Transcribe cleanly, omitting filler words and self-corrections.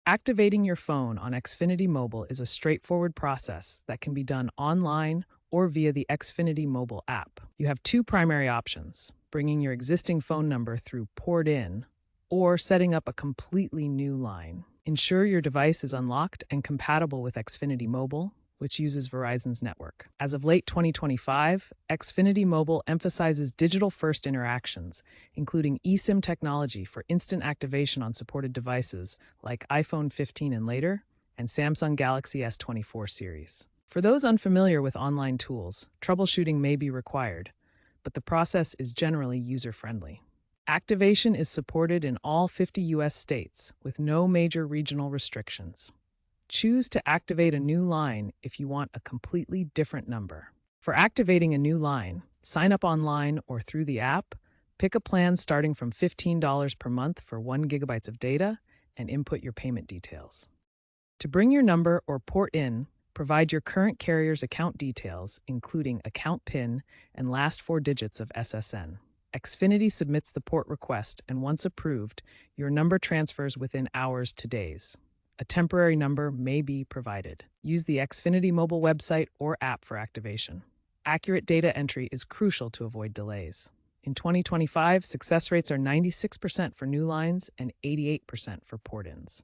Activating your phone on Xfinity Mobile is a straightforward process that can be done online or via the Xfinity Mobile app. You have two primary options: bringing your existing phone number through Port In or setting up a completely new line. Ensure your device is unlocked and compatible with Xfinity Mobile, which uses Verizon's network. As of late 2025, Xfinity Mobile emphasizes digital-first interactions, including eSIM technology for instant activation on supported devices like iPhone 15 and later, and Samsung Galaxy S24 series. For those unfamiliar with online tools, troubleshooting may be required, but the process is generally user-friendly. Activation is supported in all 50 U.S. states, with no major regional restrictions. Choose to activate a new line if you want a completely different number. For activating a new line, sign up online or through the app, pick a plan starting from $15 per month for 1 gigabyte of data, and input your payment details. To bring your number or port in, provide your current carrier's account details, including account PIN and last four digits of SSN. Xfinity submits the port request, and once approved, your number transfers within hours to days. A temporary number may be provided. Use the Xfinity Mobile website or app for activation. Accurate data entry is crucial to avoid delays. In 2025, success rates are 96% for new lines and 88% for port-ins.